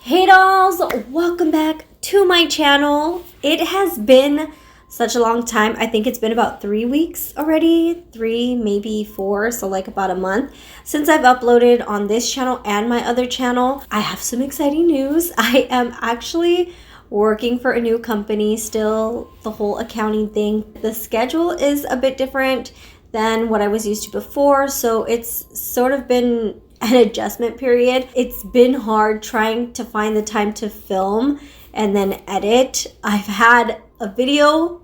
Hey dolls, welcome back to my channel. It has been such a long time. I think it's been about 3 weeks already, 3, maybe 4, so like about a month since I've uploaded on this channel and my other channel. I have some exciting news. I am actually working for a new company still, the whole accounting thing. The schedule is a bit different than what I was used to before, so it's sort of been an adjustment period. It's been hard trying to find the time to film and then edit. I've had a video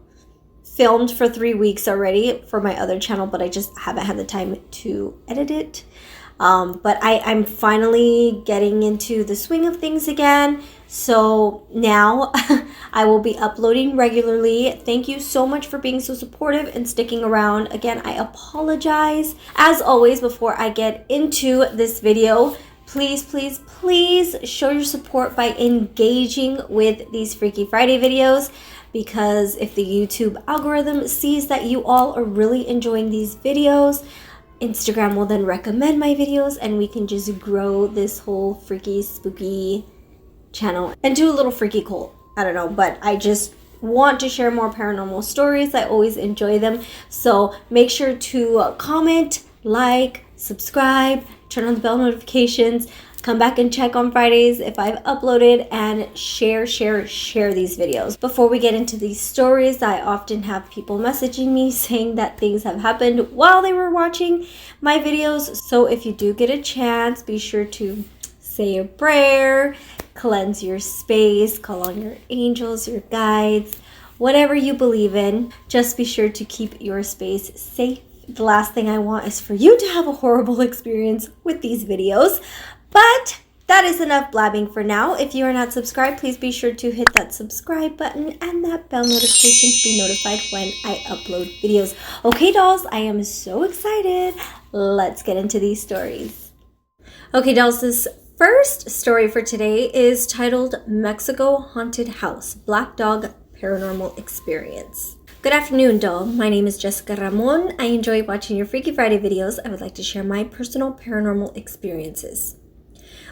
filmed for 3 weeks already for my other channel, but I just haven't had the time to edit it. But I'm finally getting into the swing of things again. So now I will be uploading regularly. Thank you so much for being so supportive and sticking around. Again, I apologize. As always, before I get into this video, please show your support by engaging with these Freaky Friday videos, because if the YouTube algorithm sees that you all are really enjoying these videos, Instagram will then recommend my videos and we can just grow this whole freaky, spooky channel and do a little freaky cult. I don't know, but I just want to share more paranormal stories. I always enjoy them. So make sure to comment, like, subscribe, turn on the bell notifications, come back and check on Fridays if I've uploaded, and share these videos. Before we get into these stories, I often have people messaging me saying that things have happened while they were watching my videos. So if you do get a chance, be sure to say a prayer, cleanse your space, call on your angels, your guides, whatever you believe in. Just be sure to keep your space safe. The last thing I want is for you to have a horrible experience with these videos. But that is enough blabbing for now. If you are not subscribed, please be sure to hit that subscribe button and that bell notification to be notified when I upload videos. Okay, dolls, I am so excited. Let's get into these stories. Okay, dolls, this first story for today is titled Mexico Haunted House, Black Dog Paranormal Experience. Good afternoon, doll. My name is Jessica Ramon. I enjoy watching your Freaky Friday videos. I would like to share my personal paranormal experiences.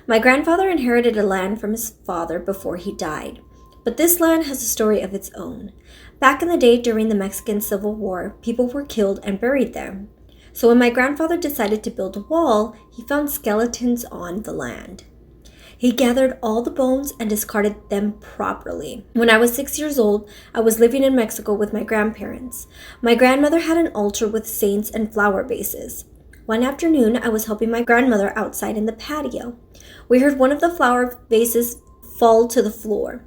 My grandfather inherited a land from his father before he died, but this land has a story of its own. Back in the day during the Mexican Civil War, people were killed and buried there. So when my grandfather decided to build a wall, he found skeletons on the land. He gathered all the bones and discarded them properly. When I was 6 years old, I was living in Mexico with my grandparents. My grandmother had an altar with saints and flower vases. One afternoon, I was helping my grandmother outside in the patio. We heard one of the flower vases fall to the floor.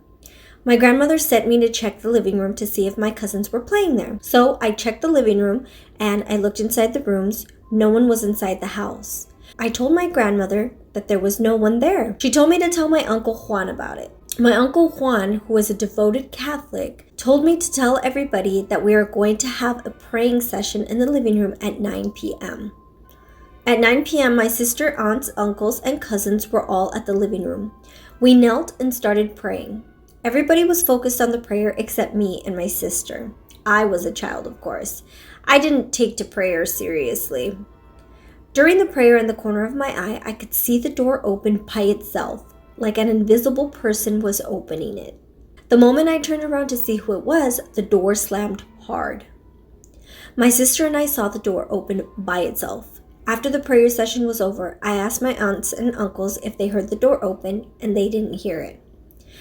My grandmother sent me to check the living room to see if my cousins were playing there. So I checked the living room and I looked inside the rooms. No one was inside the house. I told my grandmother that there was no one there. She told me to tell my Uncle Juan about it. My Uncle Juan, who was a devoted Catholic, told me to tell everybody that we are going to have a praying session in the living room at 9 p.m. At 9 p.m., my sister, aunts, uncles, and cousins were all at the living room. We knelt and started praying. Everybody was focused on the prayer except me and my sister. I was a child, of course. I didn't take to prayer seriously. During the prayer in the corner of my eye, I could see the door open by itself, like an invisible person was opening it. The moment I turned around to see who it was, the door slammed hard. My sister and I saw the door open by itself. After the prayer session was over, I asked my aunts and uncles if they heard the door open, and they didn't hear it.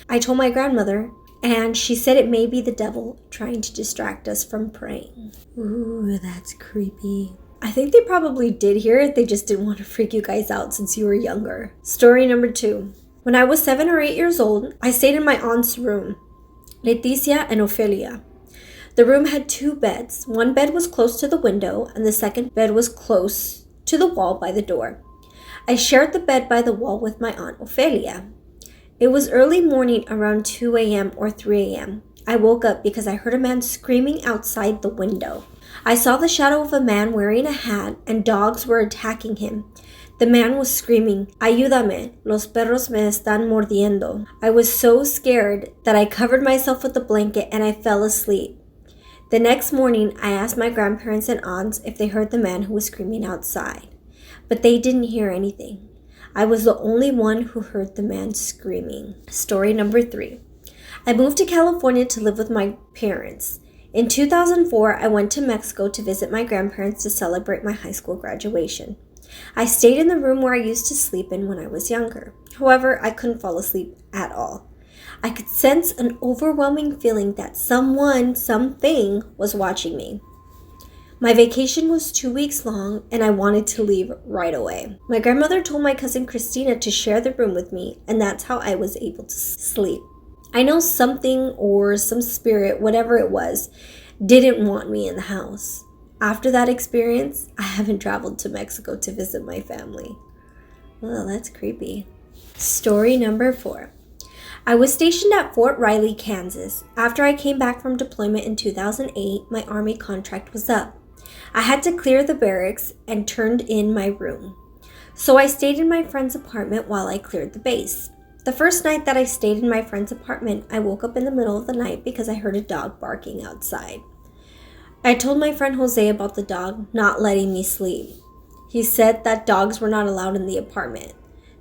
I told my grandmother, and she said it may be the devil trying to distract us from praying. Ooh, that's creepy. I think they probably did hear it, they just didn't want to freak you guys out since you were younger. Story number 2. When I was 7 or 8 years old, I stayed in my aunt's room, Leticia and Ofelia. The room had 2 beds. One bed was close to the window, and the second bed was close to the wall by the door. I shared the bed by the wall with my Aunt Ofelia. It was early morning, around 2 a.m. or 3 a.m. I woke up because I heard a man screaming outside the window. I saw the shadow of a man wearing a hat, and dogs were attacking him. The man was screaming, "Ayúdame, los perros me están mordiendo." I was so scared that I covered myself with a blanket and I fell asleep. The next morning, I asked my grandparents and aunts if they heard the man who was screaming outside, but they didn't hear anything. I was the only one who heard the man screaming. Story number 3. I moved to California to live with my parents. In 2004, I went to Mexico to visit my grandparents to celebrate my high school graduation. I stayed in the room where I used to sleep in when I was younger. However, I couldn't fall asleep at all. I could sense an overwhelming feeling that someone, something was watching me. My vacation was 2 weeks long, and I wanted to leave right away. My grandmother told my cousin Christina to share the room with me, and that's how I was able to sleep. I know something or some spirit, whatever it was, didn't want me in the house. After that experience, I haven't traveled to Mexico to visit my family. Oh, that's creepy. Story number 4. I was stationed at Fort Riley, Kansas. After I came back from deployment in 2008, my Army contract was up. I had to clear the barracks and turned in my room. So I stayed in my friend's apartment while I cleared the base. The first night that I stayed in my friend's apartment, I woke up in the middle of the night because I heard a dog barking outside. I told my friend Jose about the dog not letting me sleep. He said that dogs were not allowed in the apartment.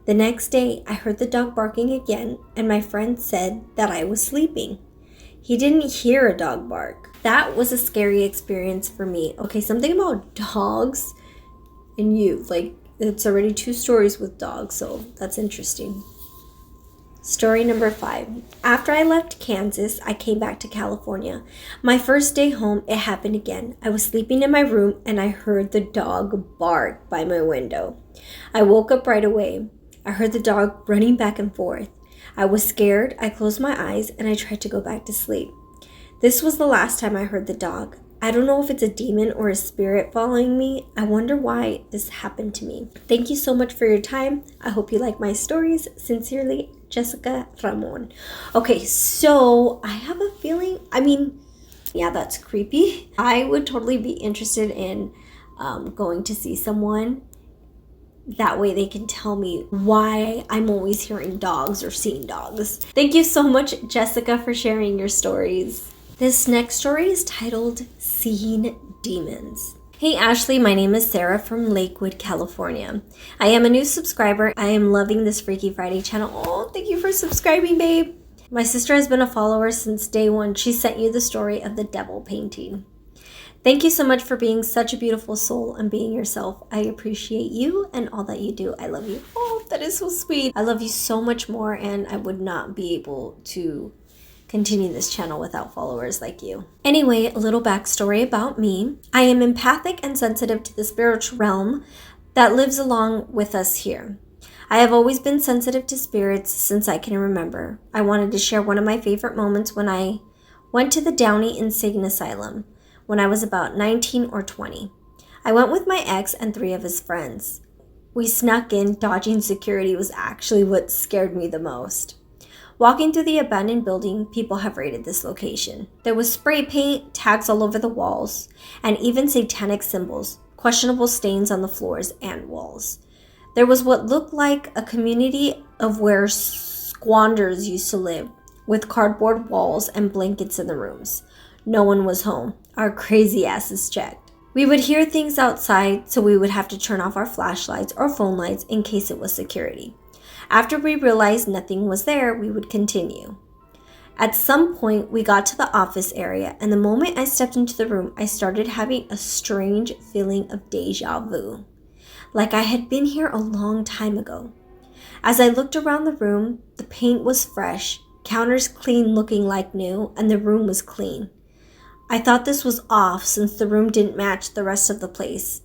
The next day, I heard the dog barking again, and my friend said that I was sleeping. He didn't hear a dog bark. That was a scary experience for me. Okay, something about dogs and you. Like, it's already 2 stories with dogs, so that's interesting. Story number 5. After I left Kansas, I came back to California. My first day home, it happened again. I was sleeping in my room, and I heard the dog bark by my window. I woke up right away. I heard the dog running back and forth. I was scared. I closed my eyes, and I tried to go back to sleep. This was the last time I heard the dog. I don't know if it's a demon or a spirit following me. I wonder why this happened to me. Thank you so much for your time. I hope you like my stories. Sincerely, Jessica Ramon. Okay, so I have a feeling, yeah, that's creepy. I would totally be interested in going to see someone. That way they can tell me why I'm always hearing dogs or seeing dogs. Thank you so much, Jessica, for sharing your stories. This next story is titled Seeing Demons. Hey Ashley, my name is Sarah from Lakewood, California. I am a new subscriber. I am loving this Freaky Friday channel. Oh, thank you for subscribing, babe. My sister has been a follower since day one. She sent you the story of the devil painting. Thank you so much for being such a beautiful soul and being yourself. I appreciate you and all that you do. I love you. Oh, that is so sweet. I love you so much more, and I would not be able to continue this channel without followers like you. Anyway, a little backstory about me. I am empathic and sensitive to the spiritual realm that lives along with us here. I have always been sensitive to spirits since I can remember. I wanted to share one of my favorite moments when I went to the Downey Insane Asylum when I was about 19 or 20. I went with my ex and 3 of his friends. We snuck in. Dodging security was actually what scared me the most. Walking through the abandoned building, people have raided this location. There was spray paint, tags all over the walls, and even satanic symbols, questionable stains on the floors and walls. There was what looked like a community of where squanders used to live, with cardboard walls and blankets in the rooms. No one was home. Our crazy asses checked. We would hear things outside, so we would have to turn off our flashlights or phone lights in case it was security. After we realized nothing was there, we would continue. At some point, we got to the office area, and the moment I stepped into the room, I started having a strange feeling of deja vu, like I had been here a long time ago. As I looked around the room, the paint was fresh, counters clean looking like new, and the room was clean. I thought this was off since the room didn't match the rest of the place.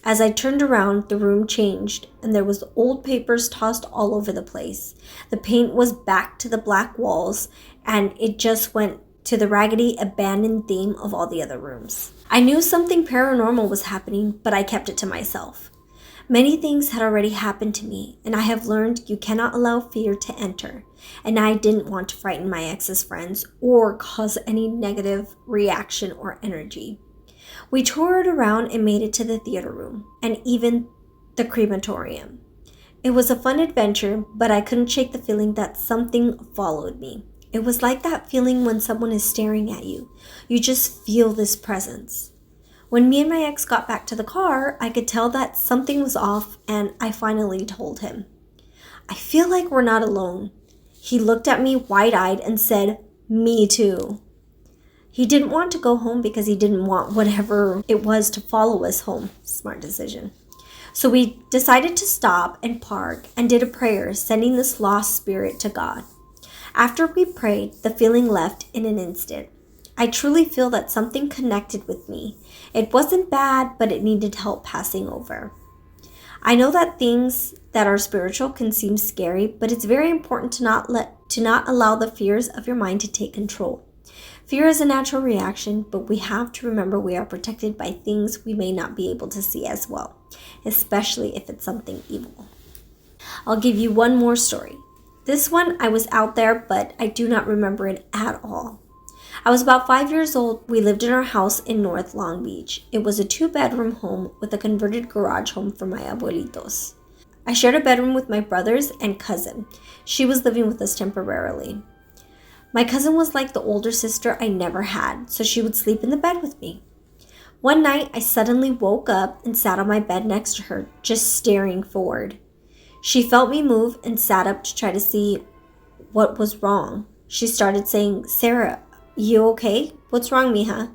As I turned around, the room changed, and there was old papers tossed all over the place. The paint was back to the black walls, and it just went to the raggedy, abandoned theme of all the other rooms. I knew something paranormal was happening, but I kept it to myself. Many things had already happened to me, and I have learned you cannot allow fear to enter, and I didn't want to frighten my ex's friends or cause any negative reaction or energy. We toured around and made it to the theater room, and even the crematorium. It was a fun adventure, but I couldn't shake the feeling that something followed me. It was like that feeling when someone is staring at you. You just feel this presence. When me and my ex got back to the car, I could tell that something was off, and I finally told him. I feel like we're not alone." He looked at me wide-eyed and said, "Me too." He didn't want to go home because he didn't want whatever it was to follow us home. Smart decision. So we decided to stop and park and did a prayer, sending this lost spirit to God. After we prayed, the feeling left in an instant. I truly feel that something connected with me. It wasn't bad, but it needed help passing over. I know that things that are spiritual can seem scary, but it's very important to not allow the fears of your mind to take control. Fear is a natural reaction, but we have to remember we are protected by things we may not be able to see as well, especially if it's something evil. I'll give you one more story. This one, I was out there, but I do not remember it at all. I was about 5 years old. We lived in our house in North Long Beach. It was a 2-bedroom home with a converted garage home for my abuelitos. I shared a bedroom with my brothers and cousin. She was living with us temporarily. My cousin was like the older sister I never had, so she would sleep in the bed with me. One night, I suddenly woke up and sat on my bed next to her, just staring forward. She felt me move and sat up to try to see what was wrong. She started saying, "Sarah, you okay? What's wrong, mija?"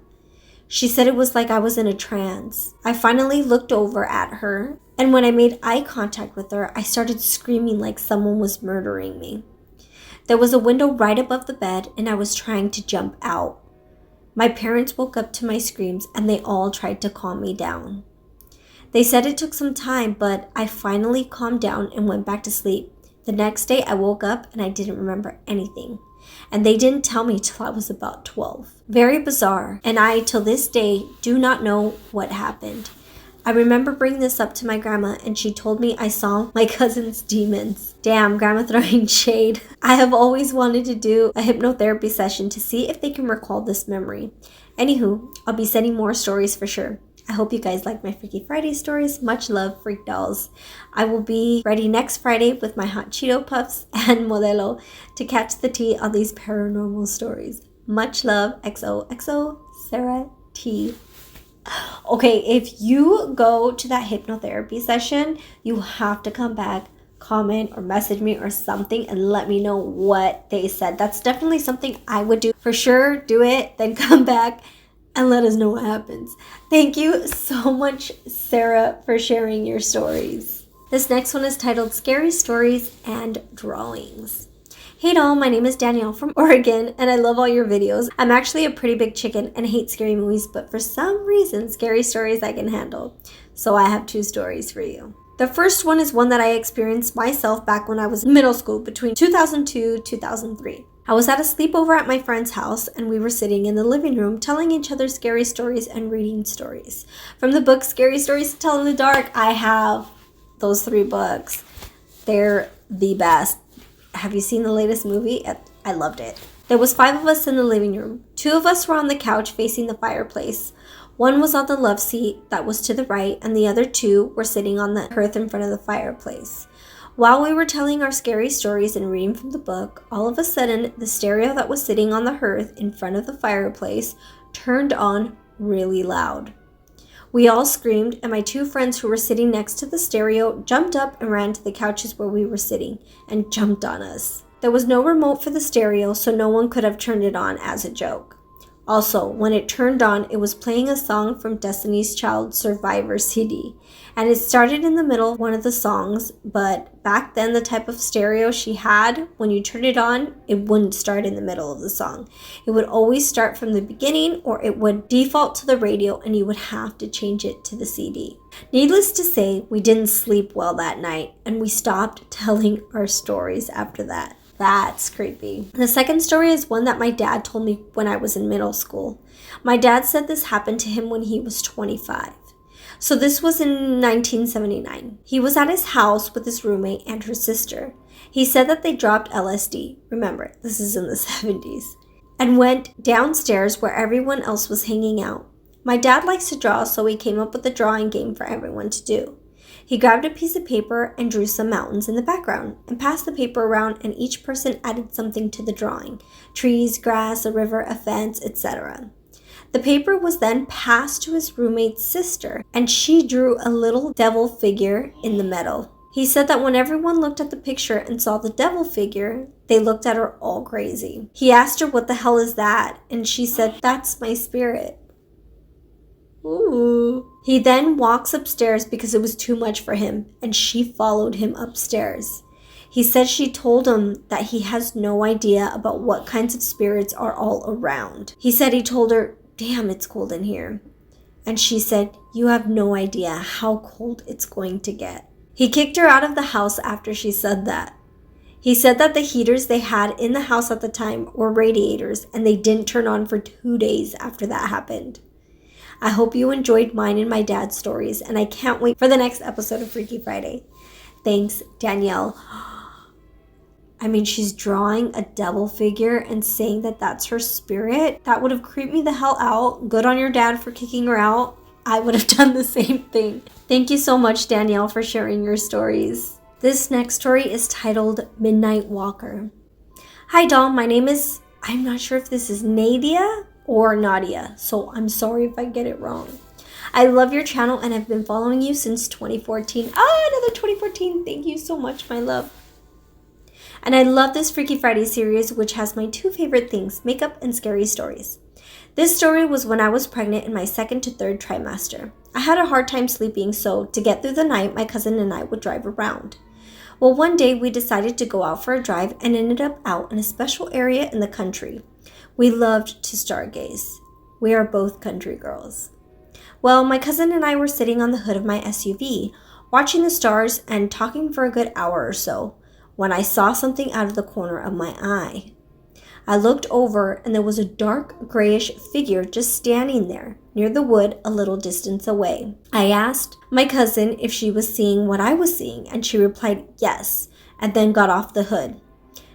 She said it was like I was in a trance. I finally looked over at her, and when I made eye contact with her, I started screaming like someone was murdering me. There was a window right above the bed, and I was trying to jump out. My parents woke up to my screams, and they all tried to calm me down. They said it took some time, but I finally calmed down and went back to sleep. The next day, I woke up, and I didn't remember anything. And they didn't tell me till I was about 12. Very bizarre, and I, till this day, do not know what happened. I remember bringing this up to my grandma, and she told me I saw my cousin's demons. Damn, grandma throwing shade. I have always wanted to do a hypnotherapy session to see if they can recall this memory. Anywho, I'll be sending more stories for sure. I hope you guys like my Freaky Friday stories. Much love, Freak Dolls. I will be ready next Friday with my hot Cheeto Puffs and Modelo to catch the tea on these paranormal stories. Much love, XOXO, Sarah T. Okay, if you go to that hypnotherapy session, you have to come back, comment or message me or something and let me know what they said. That's definitely something I would do. For sure, do it, then come back and let us know what happens. Thank you so much, Sarah, for sharing your stories. This next one is titled Scary Stories and Drawings. Hey doll, my name is Danielle from Oregon, and I love all your videos. I'm actually a pretty big chicken and hate scary movies, but for some reason, scary stories I can handle. So I have 2 stories for you. The first one is one that I experienced myself back when I was in middle school between 2002 and 2003. I was at a sleepover at my friend's house, and we were sitting in the living room telling each other scary stories and reading stories. From the book Scary Stories to Tell in the Dark, I have those 3 books. They're the best. Have you seen the latest movie? I loved it. There was 5 of us in the living room. 2 of us were on the couch facing the fireplace. 1 was on the love seat that was to the right, and the other 2 were sitting on the hearth in front of the fireplace. While we were telling our scary stories and reading from the book, all of a sudden, the stereo that was sitting on the hearth in front of the fireplace turned on really loud. We all screamed, and my 2 friends who were sitting next to the stereo jumped up and ran to the couches where we were sitting and jumped on us. There was no remote for the stereo, so no one could have turned it on as a joke. Also, when it turned on, it was playing a song from Destiny's Child Survivor CD, and it started in the middle of one of the songs, but back then the type of stereo she had, when you turned it on, it wouldn't start in the middle of the song. It would always start from the beginning, or it would default to the radio and you would have to change it to the CD. Needless to say, we didn't sleep well that night, and we stopped telling our stories after that. That's creepy. The second story is one that my dad told me when I was in middle school. My dad said this happened to him when he was 25. So this was in 1979. He was at his house with his roommate and her sister. He said that they dropped LSD. Remember, this is in the 70s. And went downstairs where everyone else was hanging out. My dad likes to draw, so he came up with a drawing game for everyone to do. He grabbed a piece of paper and drew some mountains in the background and passed the paper around, and each person added something to the drawing. Trees, grass, a river, a fence, etc. The paper was then passed to his roommate's sister, and she drew a little devil figure in the middle. He said that when everyone looked at the picture and saw the devil figure, they looked at her all crazy. He asked her, "What the hell is that?" And she said, "That's my spirit." Ooh. He then walks upstairs because it was too much for him, and she followed him upstairs. He said she told him that he has no idea about what kinds of spirits are all around. He said he told her, "Damn, it's cold in here." And she said, "You have no idea how cold it's going to get." He kicked her out of the house after she said that. He said that the heaters they had in the house at the time were radiators, and they didn't turn on for 2 days after that happened. I hope you enjoyed mine and my dad's stories, and I can't wait for the next episode of Freaky Friday. Thanks, Danielle. I mean, she's drawing a devil figure and saying that that's her spirit. That would have creeped me the hell out. Good on your dad for kicking her out. I would have done the same thing. Thank you so much, Danielle, for sharing your stories. This next story is titled Midnight Walker. Hi, doll. My name is, I'm not sure if this is Nadia or Nadia, so I'm sorry if I get it wrong. I love your channel and have been following you since 2014. Another 2014. Thank you so much, my love. And I love this Freaky Friday series, which has my 2 favorite things, makeup and scary stories. This story was when I was pregnant in my 2nd to 3rd trimester. I had a hard time sleeping, so to get through the night, my cousin and I would drive around. Well, one day we decided to go out for a drive and ended up out in a special area in the country. We loved to stargaze. We are both country girls. Well, my cousin and I were sitting on the hood of my SUV, watching the stars and talking for a good hour or so, when I saw something out of the corner of my eye. I looked over and there was a dark grayish figure just standing there near the wood a little distance away. I asked my cousin if she was seeing what I was seeing, and she replied yes, and then got off the hood.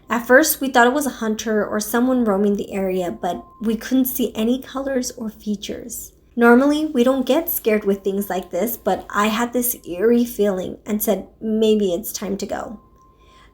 At first, we thought it was a hunter or someone roaming the area, but we couldn't see any colors or features. Normally, we don't get scared with things like this, but I had this eerie feeling and said maybe it's time to go.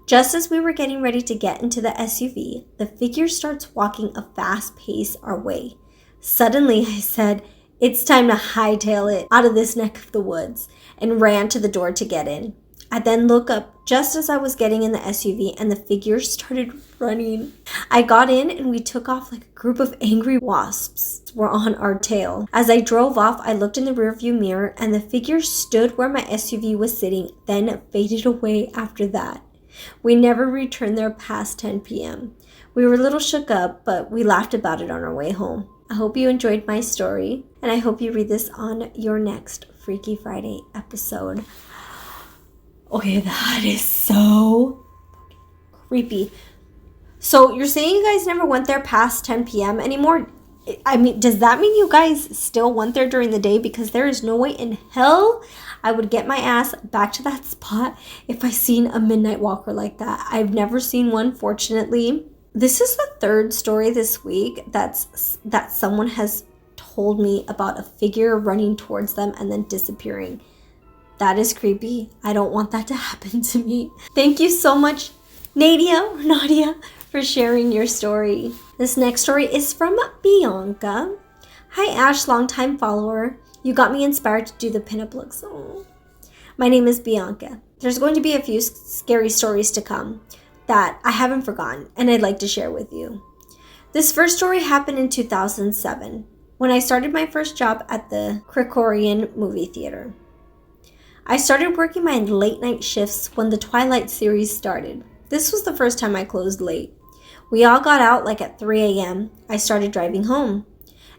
Just as we were getting ready to get into the SUV, the figure starts walking a fast pace our way. Suddenly, I said, "It's time to hightail it out of this neck of the woods," and ran to the door to get in. I then looked up just as I was getting in the SUV and the figure started running. I got in and we took off like a group of angry wasps were on our tail. As I drove off, I looked in the rearview mirror and the figure stood where my SUV was sitting, then faded away after that. We never returned there past 10 p.m. We were a little shook up, but we laughed about it on our way home. I hope you enjoyed my story, and I hope you read this on your next Freaky Friday episode. Okay, that is so creepy. So you're saying you guys never went there past 10 p.m. anymore? I mean, does that mean you guys still went there during the day? Because there is no way in hell I would get my ass back to that spot if I seen a midnight walker like that. I've never seen one, fortunately. This is the 3rd story this week that someone has told me about a figure running towards them and then disappearing. That is creepy. I don't want that to happen to me. Thank you so much, Nadia, for sharing your story. This next story is from Bianca. Hi, Ash, longtime follower. You got me inspired to do the pinup looks. Oh. My name is Bianca. There's going to be a few scary stories to come that I haven't forgotten and I'd like to share with you. This first story happened in 2007 when I started my first job at the Krikorian movie theater. I started working my late night shifts when the Twilight series started. This was the first time I closed late. We all got out like at 3 a.m. I started driving home.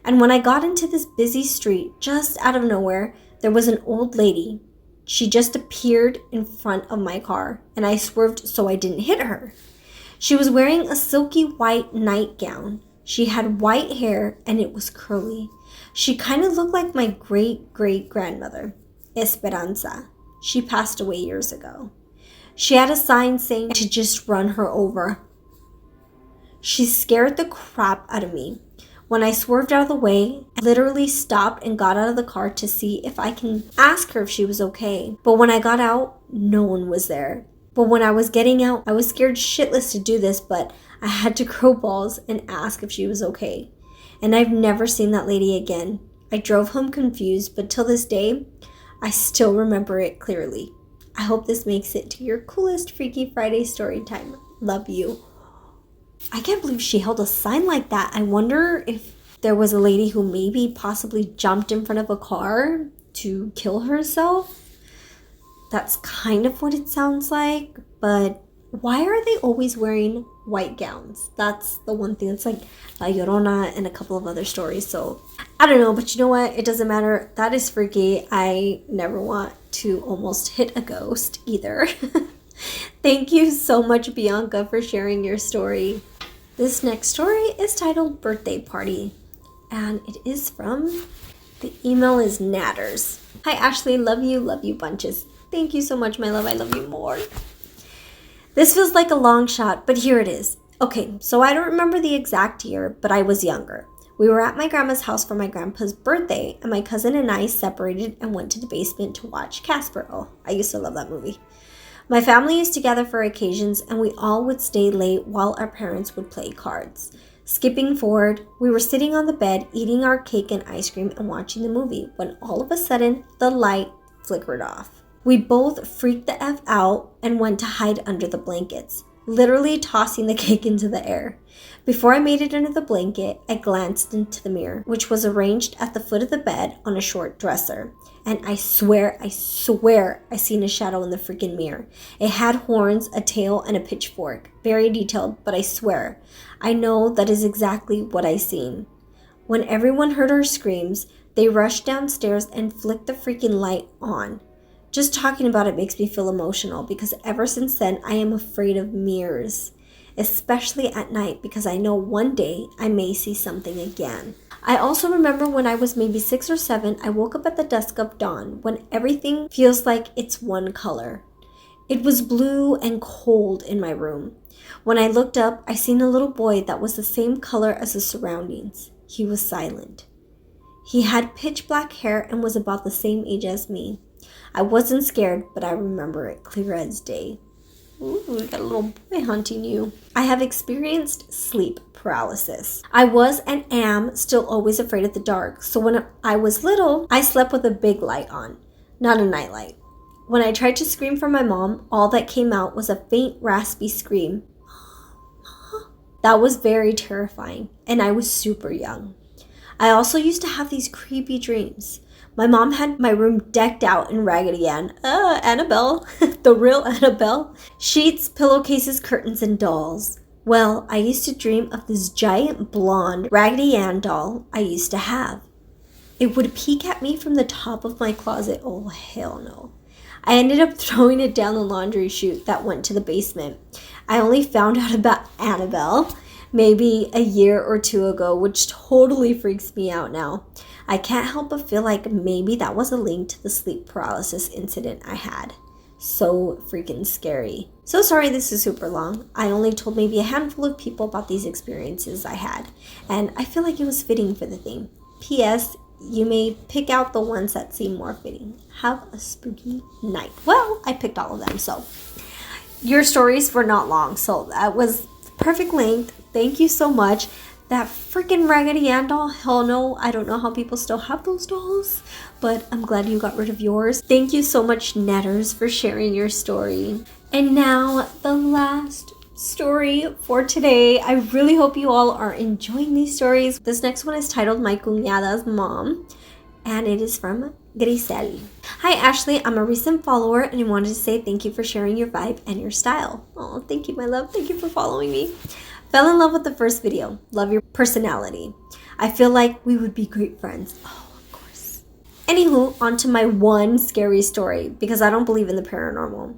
And when I got into this busy street, just out of nowhere, there was an old lady. She just appeared in front of my car, and I swerved so I didn't hit her. She was wearing a silky white nightgown. She had white hair, and it was curly. She kind of looked like my great-great-grandmother, Esperanza. She passed away years ago. She had a sign saying to just run her over. She scared the crap out of me. When I swerved out of the way, I literally stopped and got out of the car to see if I can ask her if she was okay. But when I got out, no one was there. But when I was getting out, I was scared shitless to do this, but I had to grow balls and ask if she was okay. And I've never seen that lady again. I drove home confused, but till this day, I still remember it clearly. I hope this makes it to your coolest Freaky Friday story time. Love you. I can't believe she held a sign like that. I wonder if there was a lady who maybe possibly jumped in front of a car to kill herself. That's kind of what it sounds like, but why are they always wearing white gowns? That's the one thing. It's like La Llorona and a couple of other stories. So I don't know, but you know what? It doesn't matter. That is freaky. I never want to almost hit a ghost either. Thank you so much, Bianca, for sharing your story. This next story is titled Birthday Party, and it is from, the email is Natters. Hi, Ashley. Love you bunches. Thank you so much, my love. I love you more. This feels like a long shot, but here it is. Okay, so I don't remember the exact year, but I was younger. We were at my grandma's house for my grandpa's birthday, and my cousin and I separated and went to the basement to watch Casper. Oh, I used to love that movie. My family used to gather for occasions, and we all would stay late while our parents would play cards. Skipping forward, we were sitting on the bed, eating our cake and ice cream and watching the movie, when all of a sudden, the light flickered off. We both freaked the F out and went to hide under the blankets, literally tossing the cake into the air. Before I made it under the blanket, I glanced into the mirror, which was arranged at the foot of the bed on a short dresser. And I swear I seen a shadow in the freaking mirror. It had horns, a tail, and a pitchfork. Very detailed, but I swear, I know that is exactly what I seen. When everyone heard our screams, they rushed downstairs and flicked the freaking light on. Just talking about it makes me feel emotional because ever since then, I am afraid of mirrors, especially at night because I know one day I may see something again. I also remember when I was maybe 6 or 7, I woke up at the dusk of dawn when everything feels like it's one color. It was blue and cold in my room. When I looked up, I seen a little boy that was the same color as the surroundings. He was silent. He had pitch black hair and was about the same age as me. I wasn't scared, but I remember it clear as day. Ooh, we got a little boy hunting you. I have experienced sleep paralysis. I was and am still always afraid of the dark. So when I was little, I slept with a big light on, not a nightlight. When I tried to scream for my mom, all that came out was a faint, raspy scream. That was very terrifying, and I was super young. I also used to have these creepy dreams. My mom had my room decked out in Raggedy Ann. Annabelle. The real Annabelle. Sheets, pillowcases, curtains, and dolls. Well, I used to dream of this giant blonde Raggedy Ann doll I used to have. It would peek at me from the top of my closet. Oh, hell no. I ended up throwing it down the laundry chute that went to the basement. I only found out about Annabelle maybe a year or 2 ago, which totally freaks me out now. I can't help but feel like maybe that was a link to the sleep paralysis incident I had. So freaking scary. So sorry this is super long. I only told maybe a handful of people about these experiences I had, and I feel like it was fitting for the theme. P.S. You may pick out the ones that seem more fitting. Have a spooky night. Well, I picked all of them, so your stories were not long, so that was perfect length. Thank you so much. That freaking Raggedy Ann doll, hell no. I don't know how people still have those dolls, but I'm glad you got rid of yours. Thank you so much, Netters, for sharing your story. And now, the last story for today. I really hope you all are enjoying these stories. This next one is titled My Cuñada's Mom, and it is from Grisel. Hi, Ashley. I'm a recent follower, and I wanted to say thank you for sharing your vibe and your style. Oh, thank you, my love. Thank you for following me. Fell in love with the first video. Love your personality. I feel like we would be great friends. Oh, of course. Anywho, on to my one scary story, because I don't believe in the paranormal.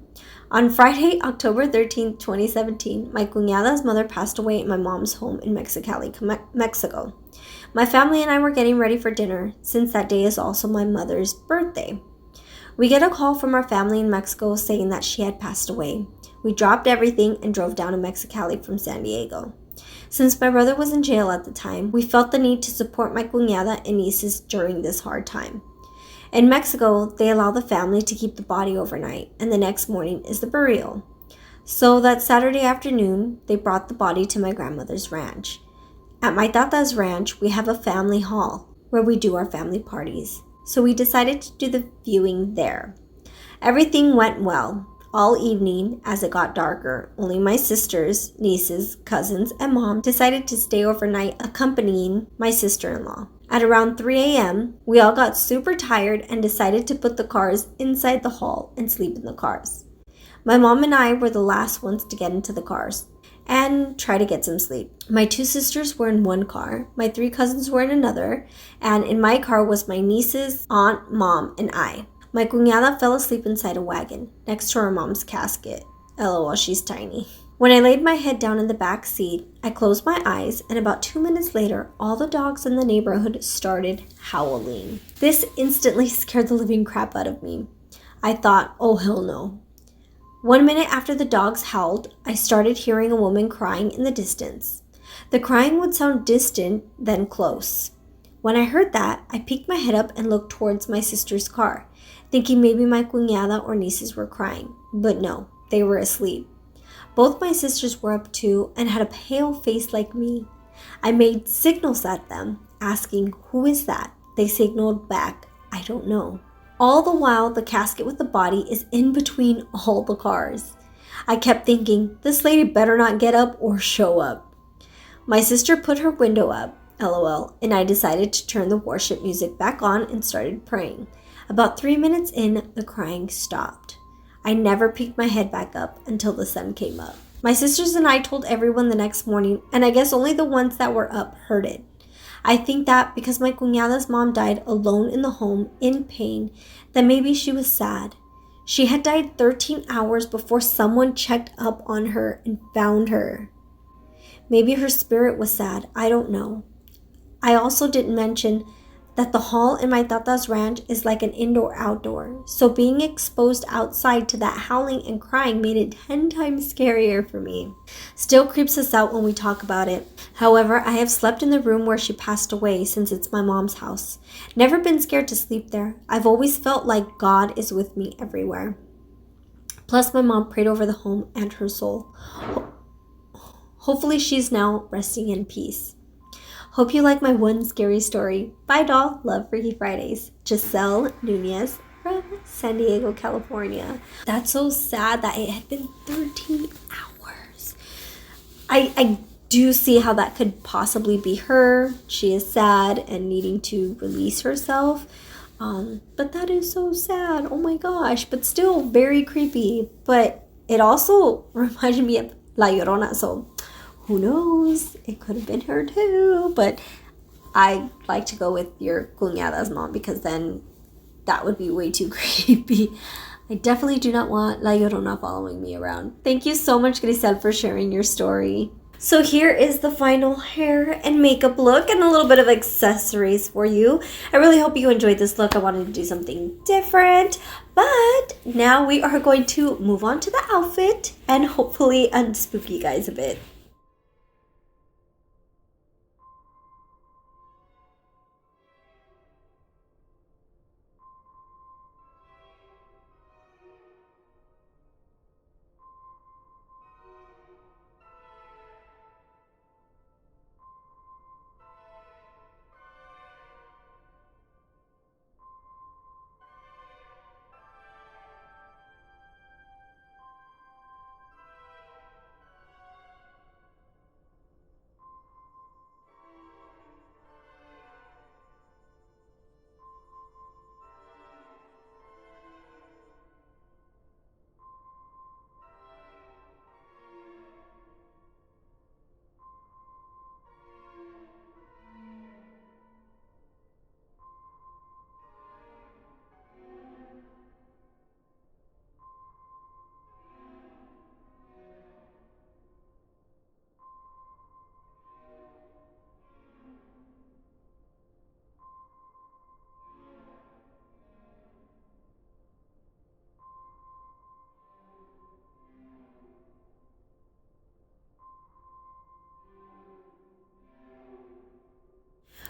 On Friday, October 13th, 2017, my cuñada's mother passed away at my mom's home in Mexicali, Mexico. My family and I were getting ready for dinner, since that day is also my mother's birthday. We get a call from our family in Mexico saying that she had passed away. We dropped everything and drove down to Mexicali from San Diego. Since my brother was in jail at the time, we felt the need to support my cuñada and nieces during this hard time. In Mexico, they allow the family to keep the body overnight, and the next morning is the burial. So that Saturday afternoon, they brought the body to my grandmother's ranch. At my tata's ranch, we have a family hall where we do our family parties. So we decided to do the viewing there. Everything went well all evening as it got darker. Only my sisters, nieces, cousins, and mom decided to stay overnight accompanying my sister-in-law. At around 3 a.m., we all got super tired and decided to put the cars inside the hall and sleep in the cars. My mom and I were the last ones to get into the cars and try to get some sleep. My 2 sisters were in one car, my 3 cousins were in another, and in my car was my nieces, aunt, mom, and I. My cuñada fell asleep inside a wagon next to her mom's casket. LOL, she's tiny. When I laid my head down in the back seat, I closed my eyes, and about 2 minutes later, all the dogs in the neighborhood started howling. This instantly scared the living crap out of me. I thought, oh hell no. 1 minute after the dogs howled, I started hearing a woman crying in the distance. The crying would sound distant, then close. When I heard that, I peeked my head up and looked towards my sister's car, thinking maybe my cuñada or nieces were crying. But no, they were asleep. Both my sisters were up too and had a pale face like me. I made signals at them, asking, "Who is that?" They signaled back, "I don't know." All the while, the casket with the body is in between all the cars. I kept thinking, this lady better not get up or show up. My sister put her window up, LOL, and I decided to turn the worship music back on and started praying. About 3 minutes in, the crying stopped. I never peeked my head back up until the sun came up. My sisters and I told everyone the next morning, and I guess only the ones that were up heard it. I think that because my cuñada's mom died alone in the home in pain, that maybe she was sad. She had died 13 hours before someone checked up on her and found her. Maybe her spirit was sad, I don't know. I also didn't mention that the hall in my tata's ranch is like an indoor-outdoor, so being exposed outside to that howling and crying made it 10 times scarier for me. Still creeps us out when we talk about it. However, I have slept in the room where she passed away since it's my mom's house. Never been scared to sleep there. I've always felt like God is with me everywhere. Plus, my mom prayed over the home and her soul. Hopefully, she's now resting in peace. Hope you like my one scary story. Bye, doll. Love Freaky Fridays. Giselle Nunez from San Diego, California. That's so sad that it had been 13 hours. I do see how that could possibly be her. She is sad and needing to release herself. But that is so sad. Oh my gosh. But still very creepy. But it also reminded me of La Llorona. So who knows? It could have been her too. But I like to go with your cuñada's mom because then that would be way too creepy. I definitely do not want La Llorona following me around. Thank you so much, Grisel, for sharing your story. So here is the final hair and makeup look and a little bit of accessories for you. I really hope you enjoyed this look. I wanted to do something different. But now we are going to move on to the outfit and hopefully unspook you guys a bit.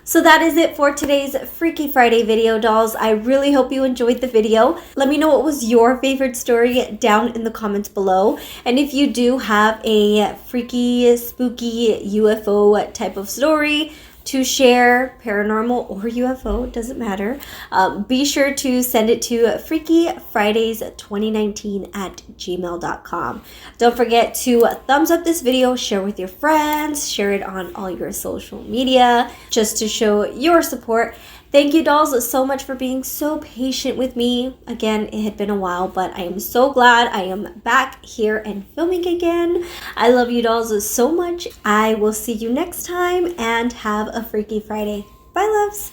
So that is it for today's Freaky Friday video, dolls. I really hope you enjoyed the video. Let me know what was your favorite story down in the comments below. And if you do have a freaky, spooky UFO type of story, to share paranormal or UFO, it doesn't matter, be sure to send it to freakyfridays2019@gmail.com. Don't forget to thumbs up this video, share with your friends, share it on all your social media, just to show your support. Thank you, dolls, so much for being so patient with me. Again, it had been a while, but I am so glad I am back here and filming again. I love you, dolls, so much. I will see you next time, and have a Freaky Friday. Bye, loves.